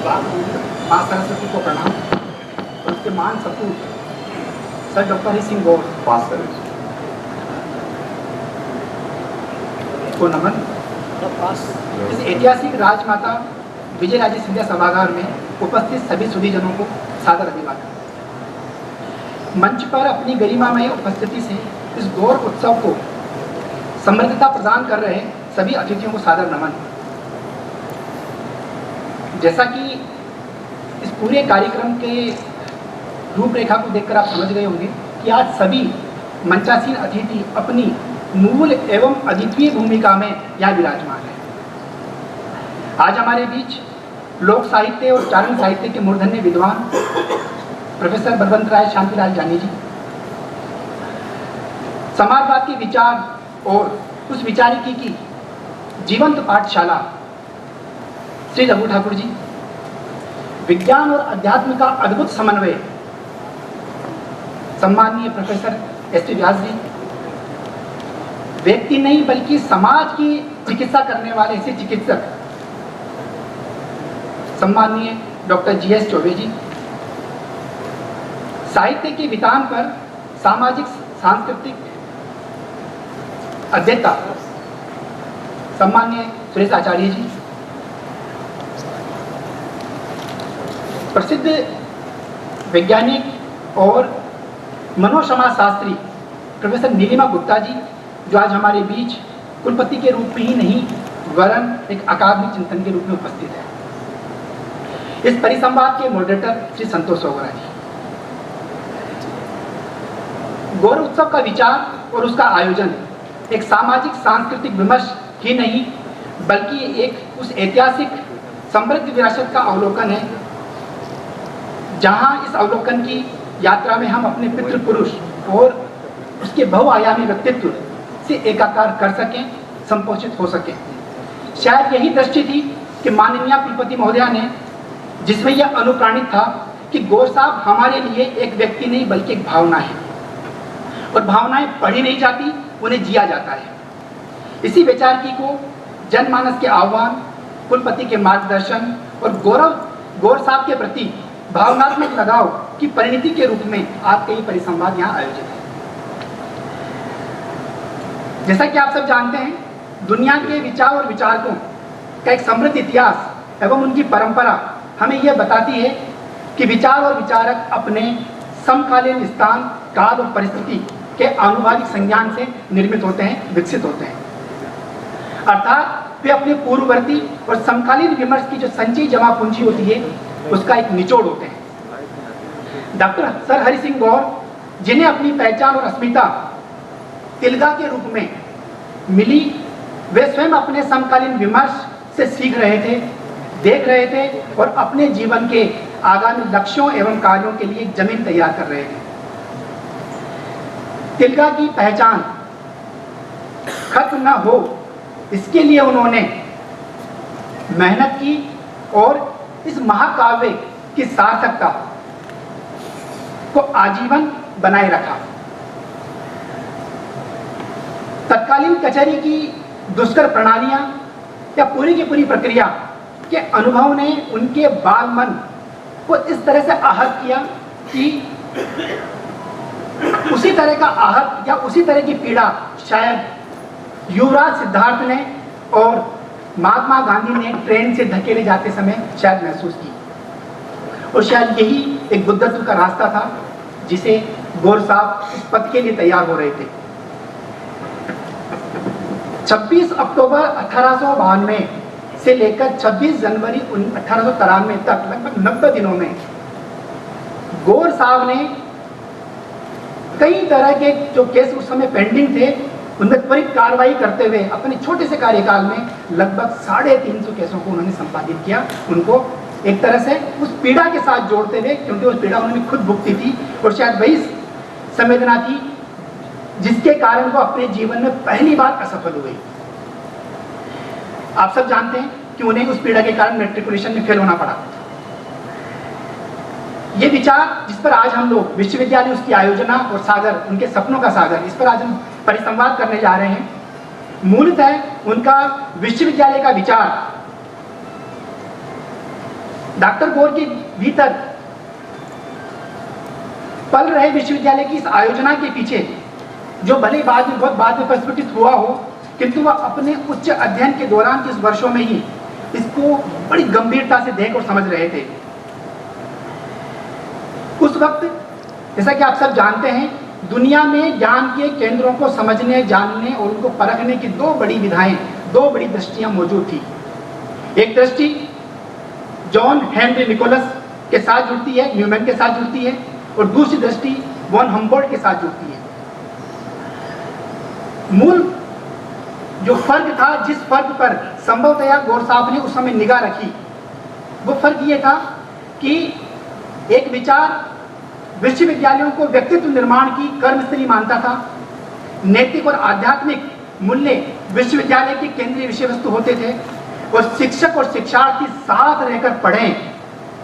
माँ सरस्वती को प्रणाम और उसके महान सपूत सर डॉक्टर हरि सिंह गौर पास करें को नमन। इस ऐतिहासिक राजमाता विजयराजे सिंधिया सभागार में उपस्थित सभी सुधीजनों को सादर अभिवादन। मंच पर अपनी गरिमामय उपस्थिति से इस गौर उत्सव को समृद्धता प्रदान कर रहे सभी अतिथियों को सादर नमन। जैसा कि इस पूरे कार्यक्रम के रूपरेखा को देखकर आप समझ गए होंगे कि आज सभी मंचासीन अतिथि अपनी मूल एवं अद्वितीय भूमिका में यहाँ विराजमान है। आज हमारे बीच लोक साहित्य और चारण साहित्य के मूर्धन्य विद्वान प्रोफेसर बलवंत राय शांतिलाल जानी जी, समाजवाद के विचार और उस विचारिकी की जीवंत पाठशाला श्री रघु ठाकुर जी, विज्ञान और अध्यात्म का अद्भुत समन्वय सम्माननीय प्रोफेसर एस.टी. व्यास जी, व्यक्ति नहीं बल्कि समाज की चिकित्सा करने वाले ऐसे चिकित्सक सम्माननीय डॉक्टर जी.एस. चौबे जी, साहित्य के वितान पर सामाजिक सांस्कृतिक अध्येता सम्माननीय सुरेश आचार्य जी, प्रसिद्ध वैज्ञानिक और मनोसमाज शास्त्री प्रोफेसर नीलिमा गुप्ता जी, जो आज हमारे बीच कुलपति के रूप में ही नहीं वरन एक अकादमिक चिंतन के रूप में उपस्थित है। इस परिसंवाद के मॉडरेटर श्री संतोष सोगरा जी। गौर उत्सव का विचार और उसका आयोजन एक सामाजिक सांस्कृतिक विमर्श ही नहीं बल्कि एक उस ऐतिहासिक समृद्ध विरासत का अवलोकन है, जहां इस अवलोकन की यात्रा में हम अपने पितृ पुरुष और उसके बहुआयामी व्यक्तित्व से एकाकार कर सकें, संपोषित हो सकें। शायद यही दृष्टि थी कि माननीय कुलपति महोदया ने, जिसमें यह अनुप्राणित था कि गौर साहब हमारे लिए एक व्यक्ति नहीं बल्कि एक भावना है और भावनाएं पढ़ी नहीं जाती, उन्हें जिया जाता है। इसी विचारकी को जनमानस के आह्वान, कुलपति के मार्गदर्शन और गौर साहब के प्रति भावनात्मक लगाव की परिणति के रूप में आज का ये परिसंवाद यहाँ आयोजित है। जैसा कि आप सब जानते हैं, दुनिया के विचार और विचारकों का एक समृद्ध इतिहास एवं उनकी परंपरा हमें यह बताती है कि विचार और विचारक अपने समकालीन स्थान, काल और परिस्थिति के आनुभाविक संज्ञान से निर्मित होते हैं, विकसित होते हैं। अर्थात वे अपने पूर्ववर्ती और समकालीन विमर्श की जो संचयी जमा पूंजी होती है उसका एक निचोड़ होते हैं। डॉक्टर सर हरि सिंह गौर, जिन्हें अपनी पहचान और अस्मिता तिलका के रूप में मिली, वे स्वयं अपने समकालीन विमर्श से सीख रहे थे, देख रहे थे और अपने जीवन के आगामी लक्ष्यों एवं कार्यों के लिए जमीन तैयार कर रहे थे। तिलका की पहचान खत्म न हो इसके लिए उन्होंने मेहनत की और इस महाकाव्य की सार्थकता को आजीवन बनाए रखा। तत्कालीन कचहरी की दुष्कर प्रणालियां या पूरी की पूरी प्रक्रिया के अनुभव ने उनके बाल मन को इस तरह से आहत किया कि उसी तरह का आहत या उसी तरह की पीड़ा शायद युवराज सिद्धार्थ ने और महात्मा गांधी ने ट्रेन से धकेले जाते समय शायद महसूस की। और शायद यही एक बुद्धत्व का रास्ता था जिसे गौर साहब इस पथ के लिए तैयार हो रहे थे। 26 अक्टूबर 1892 से लेकर 26 जनवरी 1893 तक लगभग 90 दिनों में गौर साहब ने कई तरह के जो केस उस समय पेंडिंग थे उनमें त्वरित कार्रवाई करते हुए अपने छोटे से कार्यकाल में लगभग 350 केसों को उन्होंने संपादित किया। उनको एक तरह से उस पीड़ा के साथ जोड़ते हुए, क्योंकि उस पीड़ा उन्होंने खुद भुगती थी और शायद वही संवेदना थी जिसके कारण वो अपने जीवन में पहली बार असफल हुए। आप सब जानते हैं कि उन्हें उस पीड़ा के कारण मैट्रिकुलेशन में फेल होना पड़ा। ये विचार जिस पर आज हम लोग विश्वविद्यालय, उसकी आयोजना और सागर, उनके सपनों का सागर, इस पर आज हम परिसंवाद करने जा रहे हैं। मूलतः उनका विश्वविद्यालय का विचार डॉक्टर गौर के भीतर पल रहे विश्वविद्यालय की इस आयोजना के पीछे, जो भले बहुत बाद में प्रस्फुटित हुआ हो, किंतु वह अपने उच्च अध्ययन के दौरान के इस वर्षों में ही इसको बड़ी गंभीरता से देख और समझ रहे थे। उस वक्त जैसा कि आप सब जानते हैं, दुनिया में ज्ञान के केंद्रों को समझने, जानने और उनको परखने की दो बड़ी विधाएं, दो बड़ी दृष्टियां मौजूद थी। एक दृष्टि जॉन हेनरी निकोलस के साथ जुड़ती है, न्यूमैन के साथ जुड़ती है, और दूसरी दृष्टि वॉन हम्बोल्ट के साथ जुड़ती है। मूल जो फर्क था, जिस फर्क पर संभवतया गौर साहब ने उस समय निगाह रखी, वो फर्क ये था कि एक विचार विश्वविद्यालयों को व्यक्तित्व निर्माण की कर्मस्थली मानता था। नैतिक और आध्यात्मिक मूल्य विश्वविद्यालय के केंद्रीय विषय वस्तु होते थे, और शिक्षक और शिक्षार्थी साथ रहकर पढ़ें,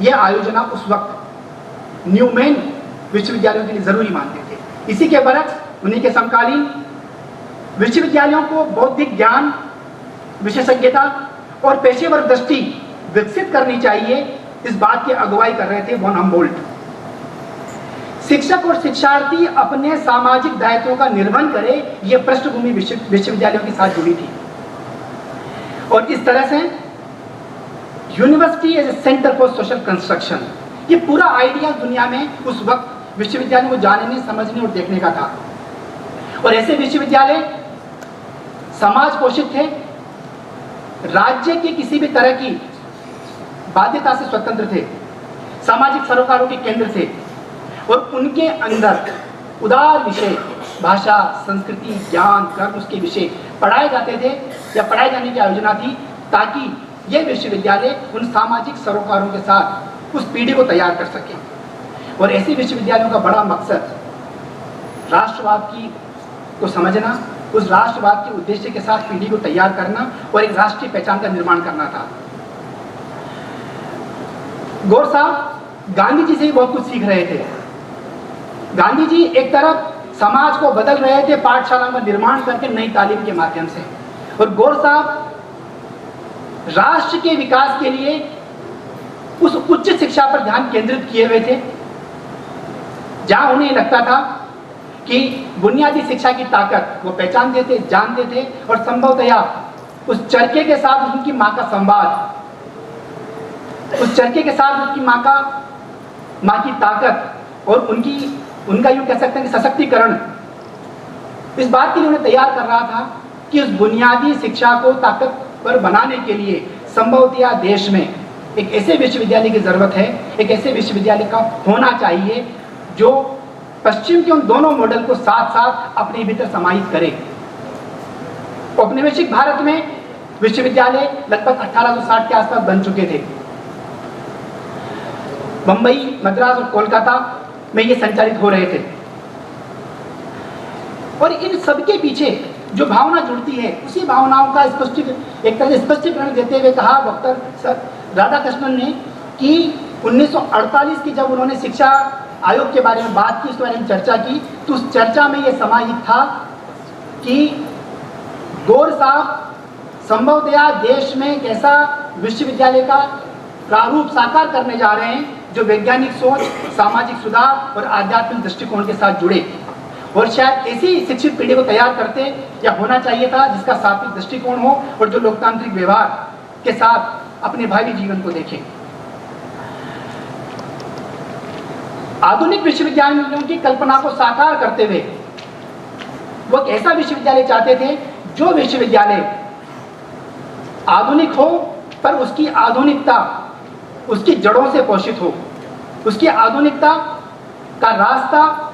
यह आयोजना उस वक्त न्यूमैन विश्वविद्यालयों के लिए जरूरी मानते थे। इसी के बरक्स उन्हीं के समकालीन विश्वविद्यालयों को बौद्धिक ज्ञान, विशेषज्ञता और पेशेवर दृष्टि विकसित करनी चाहिए, इस बात की अगुवाई कर रहे थे वॉन हम्बोल्ट। शिक्षक और शिक्षार्थी अपने सामाजिक दायित्वों का निर्वहन करे, यह पृष्ठभूमि विश्वविद्यालयों के साथ जुड़ी थी। और इस तरह से university as a centre for social construction, ये पूरा आइडिया दुनिया में उस वक्त विश्वविद्यालयों को जानने, समझने और देखने का था। और ऐसे विश्वविद्यालय समाज पोषित थे, राज्य के किसी भी तरह की बाध्यता से स्वतंत्र थे, सामाजिक सरोकारों के केंद्र थे, और उनके अंदर उदार विषय, भाषा, संस्कृति, ज्ञान, कर्म, उसके विषय पढ़ाए जाते थे या पढ़ाए जाने की आयोजना थी, ताकि यह विश्वविद्यालय उन सामाजिक सरोकारों के साथ उस पीढ़ी को तैयार कर सके। और ऐसे विश्वविद्यालयों का बड़ा मकसद राष्ट्रवाद को समझना, उस राष्ट्रवाद के उद्देश्य के साथ पीढ़ी को तैयार करना और एक राष्ट्रीय पहचान का निर्माण करना था। गौर साहब गांधी जी से ही बहुत कुछ सीख रहे थे। गांधी जी एक तरफ समाज को बदल रहे थे पाठशाला में निर्माण करके नई तालीम के माध्यम से, और गौर साहब राष्ट्र के विकास के लिए उस उच्च शिक्षा पर ध्यान केंद्रित किए हुए थे, जहां उन्हें लगता था कि बुनियादी शिक्षा की ताकत वो पहचानते थे, जानते थे, और संभवतया उस चरखे के साथ उनकी माँ का संवाद, उस चरखे के साथ उनकी माँ की ताकत और उनका यूं कह सकते हैं कि सशक्तिकरण, इस बात के लिए उन्हें तैयार कर रहा था कि उस बुनियादी शिक्षा को ताकतवर बनाने के लिए संभवतया देश में एक ऐसे विश्वविद्यालय की जरूरत है, एक ऐसे विश्वविद्यालय का होना चाहिए जो पश्चिम के उन दोनों मॉडल को साथ साथ अपने भीतर समाहित करे। औपनिवेशिक भारत में विश्वविद्यालय लगभग 1860 के आसपास बन चुके थे। बंबई, मद्रास और कोलकाता में ये संचालित हो रहे थे, और इन सबके पीछे जो भावना जुड़ती है, उसी भावनाओं का एक तरह से स्पष्टीकरण देते हुए कहा डॉक्टर राधाकृष्णन ने कि 1948 की जब उन्होंने शिक्षा आयोग के बारे में बात की, उस बारे में चर्चा की, तो उस चर्चा में यह समाहित था कि गौर साहब संभवतया देश में एक ऐसा विश्वविद्यालय का प्रारूप साकार करने जा रहे हैं जो वैज्ञानिक सोच, सामाजिक सुधार और आध्यात्मिक दृष्टिकोण के साथ जुड़े, और शायद ऐसी शिक्षित पीढ़ी को तैयार करते या होना चाहिए था जिसका सात्विक दृष्टिकोण हो और जो लोकतांत्रिक व्यवहार के साथ अपने भावी जीवन को देखें। आधुनिक विश्वविद्यालयों की कल्पना को साकार करते हुए वो एक ऐसा विश्वविद्यालय चाहते थे जो विश्वविद्यालय आधुनिक हो, पर उसकी आधुनिकता उसकी जड़ों से पोषित हो, उसकी आधुनिकता का रास्ता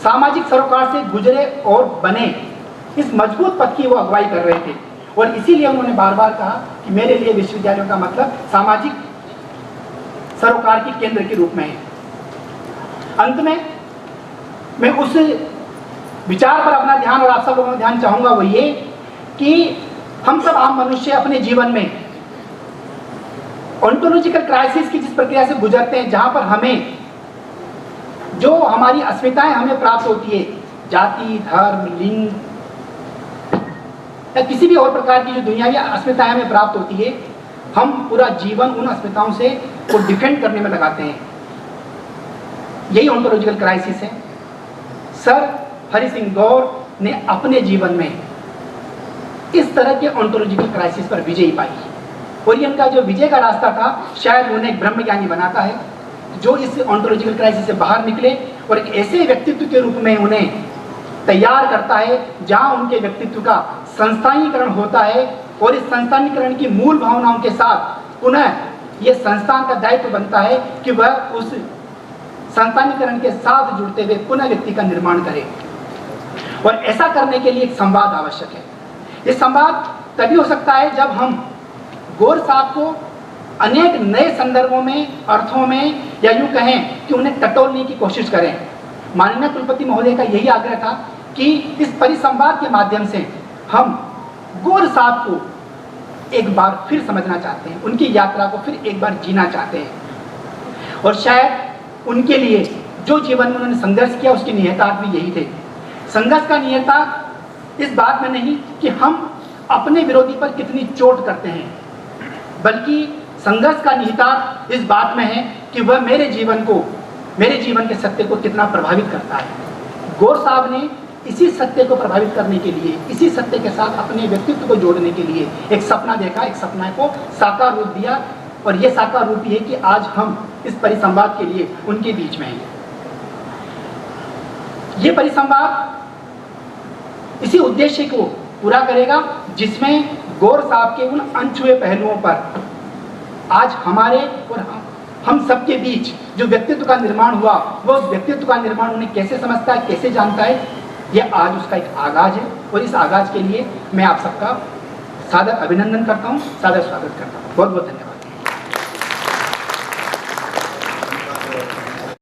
सामाजिक सरोकार से गुजरे और बने, इस मजबूत पथ की वो अगुवाई कर रहे थे। और इसीलिए उन्होंने बार बार कहा कि मेरे लिए विश्वविद्यालयों का मतलब सामाजिक सरोकार के केंद्र के रूप में है। अंत में मैं उस विचार पर अपना ध्यान और आप सब लोगों का ध्यान चाहूंगा, वो ये कि हम सब आम मनुष्य अपने जीवन में ऑन्टोलॉजिकल क्राइसिस की जिस प्रक्रिया से गुजरते हैं, जहां पर हमें जो हमारी अस्मिताएं हमें प्राप्त होती है, जाति, धर्म, लिंग या किसी भी और प्रकार की जो दुनियावी अस्मिताएं हमें प्राप्त होती है, हम पूरा जीवन उन अस्मिताओं से को डिफेंड करने में लगाते हैं। यही ऑन्टोलॉजिकल क्राइसिस है। सर हरि सिंह गौर ने अपने जीवन में इस तरह के ऑन्टोलॉजिकल क्राइसिस पर विजय पाई, और ये उनका जो विजय का रास्ता था, शायद उन्हें एक ब्रह्मज्ञानी बनाता है जो इस ऑन्टोलॉजिकल क्राइसिस से बाहर निकले और एक ऐसे व्यक्तित्व के रूप में उन्हें तैयार करता है जहां उनके व्यक्तित्व का संस्थानीकरण होता है, और इस संस्थानीकरण की मूल भावनाओं के साथ पुनः यह संस्थान का दायित्व बनता है कि वह उस संस्थानीकरण के साथ जुड़ते हुए पुनः व्यक्ति का निर्माण करे। और ऐसा करने के लिए एक संवाद आवश्यक है। ये संवाद तभी हो सकता है जब हम गौर साहब को अनेक नए संदर्भों में, अर्थों में, या यूं कहें कि उन्हें टटोलने की कोशिश करें। माननीय कुलपति महोदय का यही आग्रह था कि इस परिसंवाद के माध्यम से हम गौर साहब को एक बार फिर समझना चाहते हैं, उनकी यात्रा को फिर एक बार जीना चाहते हैं। और शायद उनके लिए जो जीवन में उन्होंने संघर्ष किया उसके निहितार्थ भी यही थे। संघर्ष का निहितार्थ इस बात में नहीं कि हम अपने विरोधी पर कितनी चोट करते हैं, बल्कि संघर्ष का निहितार्थ इस बात में है कि वह मेरे जीवन के सत्य को कितना प्रभावित करता है। गौर साहब ने इसी सत्य को प्रभावित करने के लिए, इसी सत्य के साथ अपने व्यक्तित्व को जोड़ने के लिए एक सपना देखा, एक सपना को साकार रूप दिया, और यह साकार रूप है कि आज हम इस परिसंवाद के लिए उनके बीच में हैं। ये परिसंवाद इसी उद्देश्य को पूरा करेगा जिसमें गौर साहब के उन अनछुए पहलुओं पर आज हमारे और हम सबके बीच जो व्यक्तित्व का निर्माण हुआ, वो उस व्यक्तित्व का निर्माण उन्हें कैसे समझता है, कैसे जानता है, यह आज उसका एक आगाज है। और इस आगाज के लिए मैं आप सबका सादर अभिनंदन करता हूँ, सादर स्वागत करता हूँ। बहुत बहुत धन्यवाद।